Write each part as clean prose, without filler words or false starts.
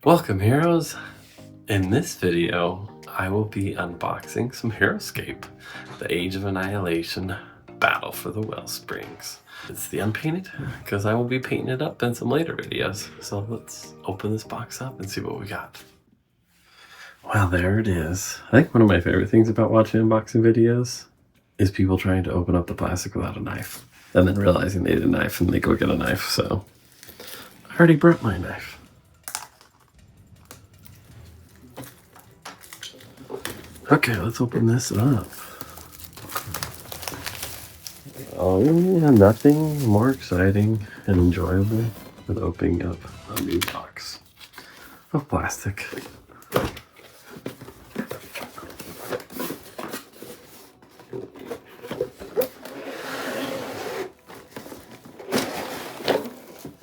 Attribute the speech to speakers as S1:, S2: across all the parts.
S1: Welcome, heroes! In this video, I will be unboxing some Heroscape, the Age of Annihilation Battle for the Wellsprings. It's the unpainted, because I will be painting it up in some later videos. So let's open this box up and see what we got. Well, there it is. I think one of my favorite things about watching unboxing videos is people trying to open up the plastic without a knife, and then realizing they need a knife and they go get a knife. So I already brought my knife. Okay, let's open this up. Oh yeah, nothing more exciting and enjoyable than opening up a new box of plastic.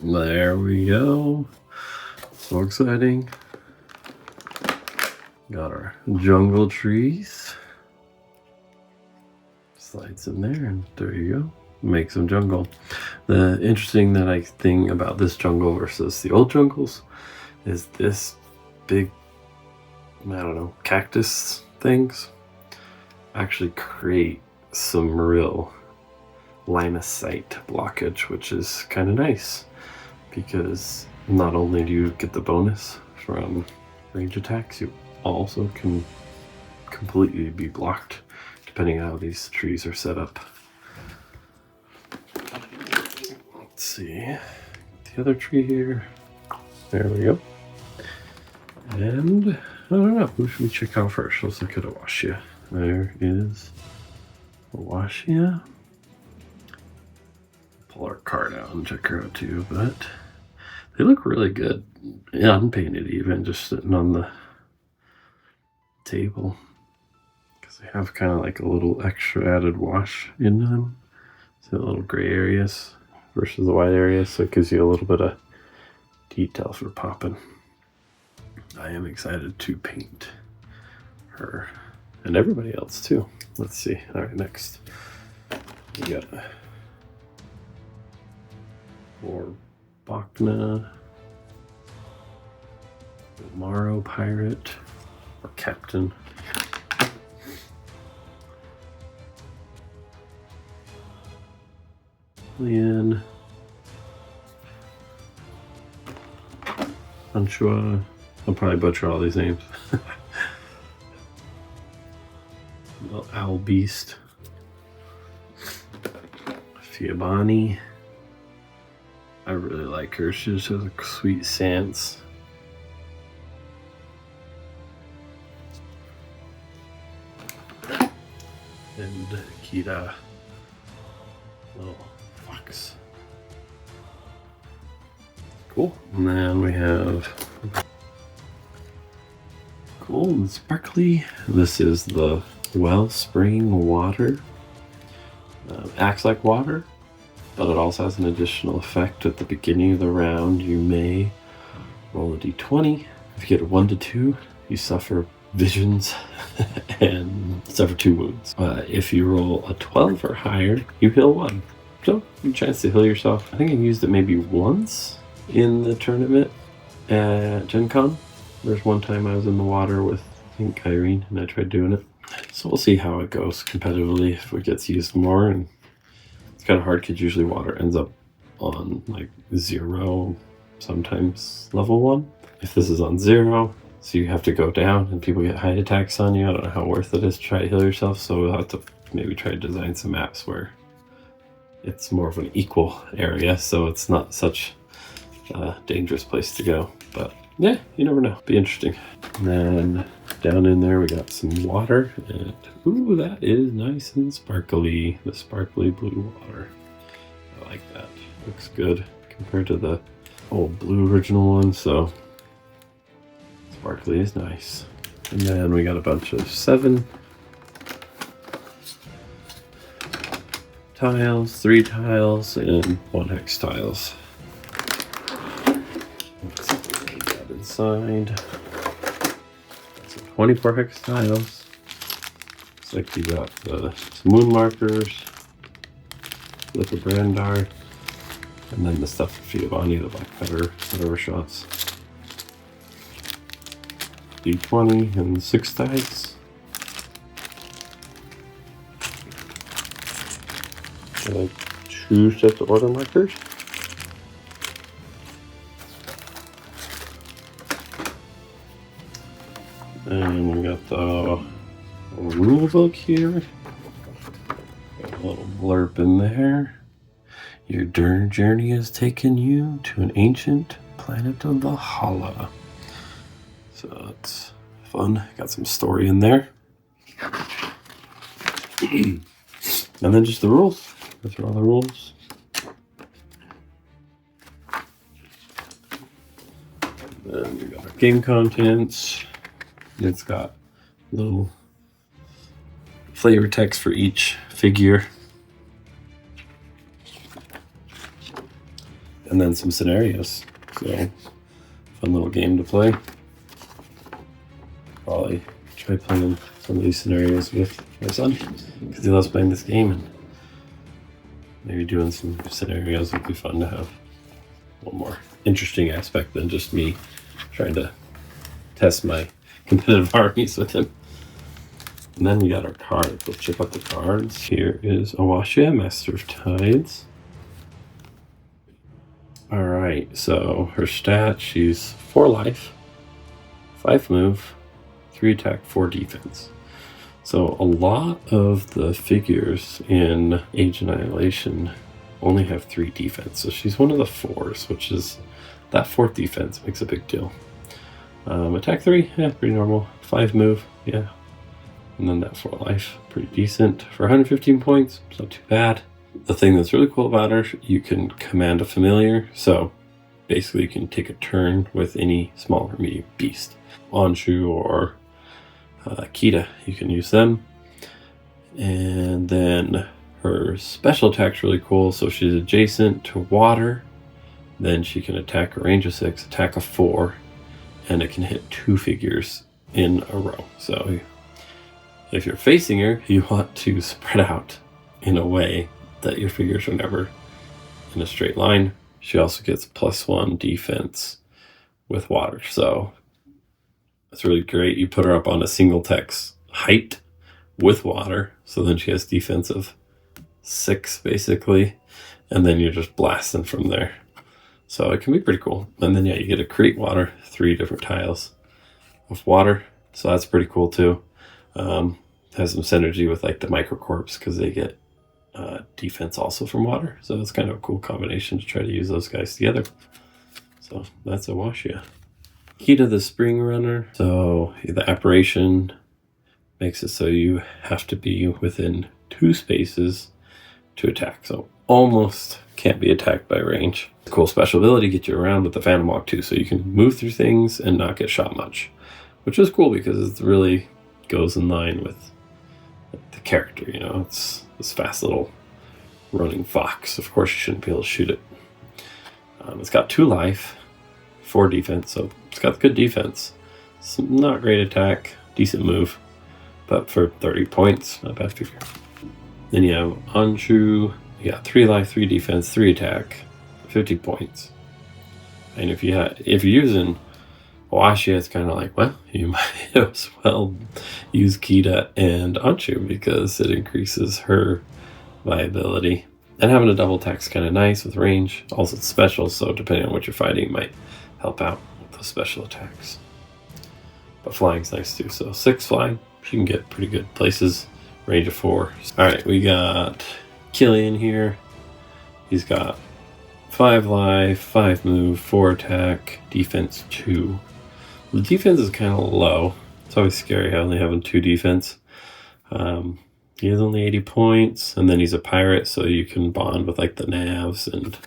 S1: There we go. So exciting. Got our jungle trees. Slides in there, and there you go. Make some jungle. The interesting thing about this jungle versus the old jungles is this big, I don't know, cactus things actually create some real line of sight blockage, which is kind of nice because not only do you get the bonus from range attacks, you also can completely be blocked depending on how these trees are set up. Let's see the other tree here. There we go. And I don't know, who should we check out first? Let's look at Awashia. There is Awashia. Pull our card out and check her out too, but they look really good. Yeah, unpainted, even just sitting on the table, because they have kind of like a little extra added wash in them. So little gray areas versus the white areas, so it gives you a little bit of detail for popping. I am excited to paint her and everybody else too. Let's see. All right, next we got for Bok-Bur-Na, Marrow Pirate, or Captain. Leanne. Anshua. I'll probably butcher all these names. Well, Owl Beast. Fia Bonny. I really like her. She just has a sweet sense. And Kita, little fox. Cool. And then we have cool and sparkly. This is the Wellspring water. Acts like water, but it also has an additional effect. At the beginning of the round, you may roll a d20. If you get a 1 to 2, you suffer visions and suffer 2 wounds. If you roll a 12 or higher, you heal 1. So, you chance to heal yourself. I think I used it maybe once in the tournament at Gen Con. There's one time I was in the water with, I think, Irene, and I tried doing it. So we'll see how it goes competitively, if it gets used more. And it's kind of hard because usually water ends up on like 0, sometimes level 1. If this is on 0, so you have to go down and people get height attacks on you. I don't know how worth it is to try to heal yourself, so we'll have to maybe try to design some maps where it's more of an equal area, so it's not such a dangerous place to go. But yeah, you never know. Be interesting. And then down in there we got some water, and ooh, that is nice and sparkly. The sparkly blue water. I like that. Looks good compared to the old blue original one, so sparkly is nice. And then we got a bunch of 7 tiles, 3 tiles, and 1 hex tiles. Let's put that inside. So 24 hex tiles. Looks like you got the moon markers, Liquid Brandar, and then the stuff for Fia Bonny, the black feather, whatever shots. D20 and 6 dice. And 2 sets of order markers. And we got the rule book here. Got a little blurb in there. Your journey has taken you to an ancient planet of Valhalla. So it's fun. Got some story in there. And then just the rules. Go through all the rules. Then we got our game contents. It's got little flavor text for each figure. And then some scenarios. So, fun little game to play. Probably try playing some of these scenarios with my son, because he loves playing this game, and maybe doing some scenarios would be fun to have one more interesting aspect than just me trying to test my competitive armies with him. And then we got our cards. Let's check out the cards. Here is Awashia, Master of Tides. Alright, so her stat, she's 4 life, 5 move, 3 attack, 4 defense. So a lot of the figures in Age Annihilation only have 3 defense. So she's one of the 4s, which is, that 4th defense makes a big deal. Attack 3, yeah, pretty normal. 5 move, yeah. And then that 4 life, pretty decent. For 115 points, it's not too bad. The thing that's really cool about her, you can command a familiar. So basically you can take a turn with any small or medium beast. Anshu or Kita, you can use them. And then her special attack's really cool. So she's adjacent to water. Then she can attack a range of 6, attack a 4, and it can hit 2 figures in a row. So if you're facing her, you want to spread out in a way that your figures are never in a straight line. She also gets +1 defense with water. So it's really great. You put her up on a single text height with water. So then she has defense of 6 basically. And then you're just blasting from there. So it can be pretty cool. And then yeah, you get to create water, 3 different tiles of water. So that's pretty cool too. Has some synergy with like the microcorps because they get defense also from water. So it's kind of a cool combination to try to use those guys together. So that's Awashia. Kita the Spring Runner. So the apparition makes it so you have to be within 2 spaces to attack. So almost can't be attacked by range. Cool special ability, get you around with the Phantom Walk too. So you can move through things and not get shot much. Which is cool because it really goes in line with the character, you know. It's this fast little running fox. Of course you shouldn't be able to shoot it. It's got 2 life, 4 defense, so it's got good defense. Some not great attack, decent move, but for 30 points, not a bad figure. Then you have Anshu, you got 3 life, 3 defense, 3 attack, 50 points. And if you're using Awashia, it's kind of like, well, you might as well use Kita and Anshu because it increases her viability. And having a double attack's kind of nice with range. Also it's special, so depending on what you're fighting, it might help out with those special attacks. But flying's nice too, so 6 flying, she can get pretty good places. Range of 4. Alright, we got Killian here. He's got 5 life, 5 move, 4 attack, defense 2. The defense is kind of low. It's always scary only having 2 defense. He has only 80 points, and then he's a pirate, so you can bond with like the navs and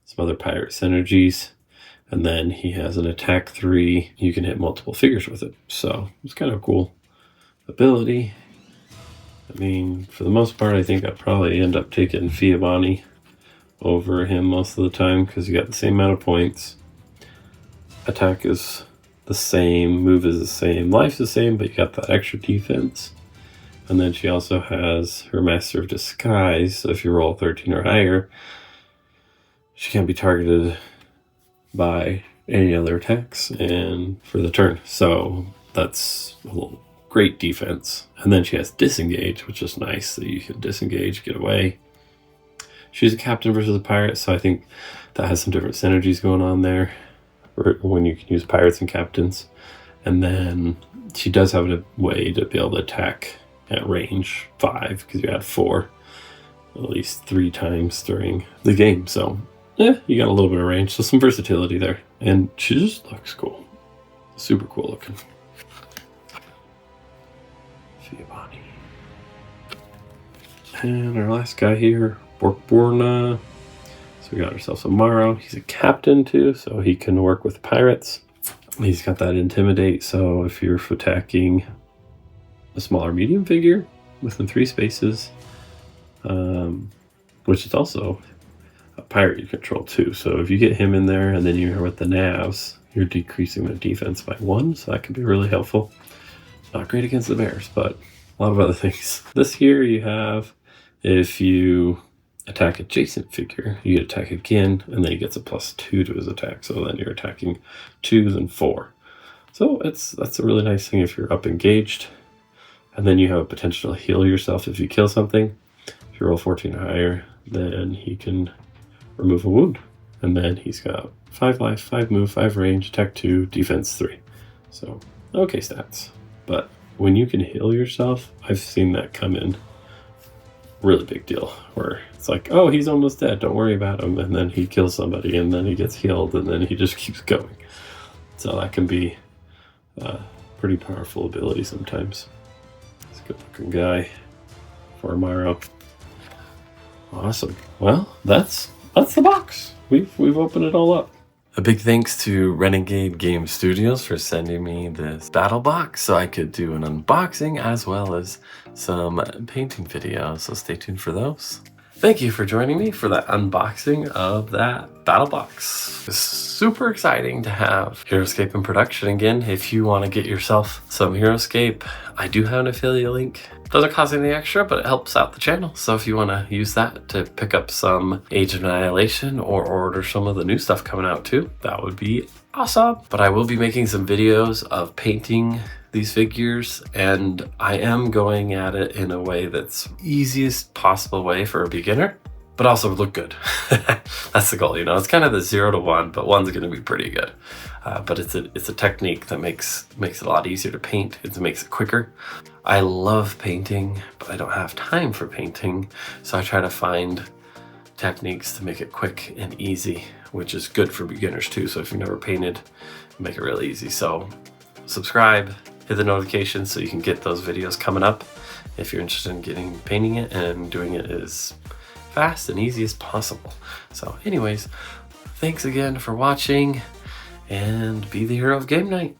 S1: some other pirate synergies. And then he has an attack 3. You can hit multiple figures with it. So it's kind of a cool ability. I mean, for the most part, I think I'd probably end up taking Fia Bonny over him most of the time because you got the same amount of points. Attack is the same, move is the same, life's the same, but you got that extra defense. And then she also has her Master of Disguise, so if you roll 13 or higher, she can't be targeted by any other attacks and for the turn. So that's a little great defense. And then she has disengage, which is nice, so you can disengage, get away. She's a captain versus a pirate, so I think that has some different synergies going on there when you can use pirates and captains. And then she does have a way to be able to attack at range 5, because you had 4 at least 3 times during the game. So you got a little bit of range, so some versatility there. And she just looks cool. Super cool looking. Fia Bonny. And our last guy here, Bok-Bur-Na. So we got ourselves a Marrow. He's a captain too, so he can work with pirates. He's got that intimidate, so if you're attacking a smaller medium figure within 3 spaces, which is also a pirate you control too. So if you get him in there and then you're with the navs, you're decreasing their defense by 1, so that can be really helpful. Not great against the bears, but a lot of other things. This here you have, if you attack adjacent figure, you attack again, and then he gets a +2 to his attack. So then you're attacking 2s and 4. So that's a really nice thing if you're up engaged. And then you have a potential to heal yourself if you kill something. If you roll 14 or higher, then he can remove a wound. And then he's got 5 life, 5 move, 5 range, attack 2, defense 3. So okay stats. But when you can heal yourself, I've seen that come in really big deal, where it's like, oh, he's almost dead, don't worry about him, and then he kills somebody, and then he gets healed, and then he just keeps going. So that can be a pretty powerful ability sometimes. It's a good looking guy for Marrow. Awesome. Well, that's the box. We've opened it all up. A big thanks to Renegade Game Studios for sending me this battle box so I could do an unboxing as well as some painting videos, so stay tuned for those. Thank you for joining me for that unboxing of that battle box. It's super exciting to have Heroscape in production again. If you want to get yourself some Heroscape, I do have an affiliate link. Doesn't cost anything extra, but it helps out the channel. So if you want to use that to pick up some Age of Annihilation or order some of the new stuff coming out too, that would be awesome. But I will be making some videos of painting these figures, and I am going at it in a way that's easiest possible way for a beginner, but also look good. That's the goal, you know. It's kind of the 0 to 1, but 1's going to be pretty good. But it's a technique that makes it a lot easier to paint. It makes it quicker. I love painting, but I don't have time for painting, so I try to find techniques to make it quick and easy, which is good for beginners too. So if you've never painted, make it really easy. So subscribe, hit the notifications so you can get those videos coming up if you're interested in painting it and doing it as fast and easy as possible. So anyways, thanks again for watching, and be the hero of game night.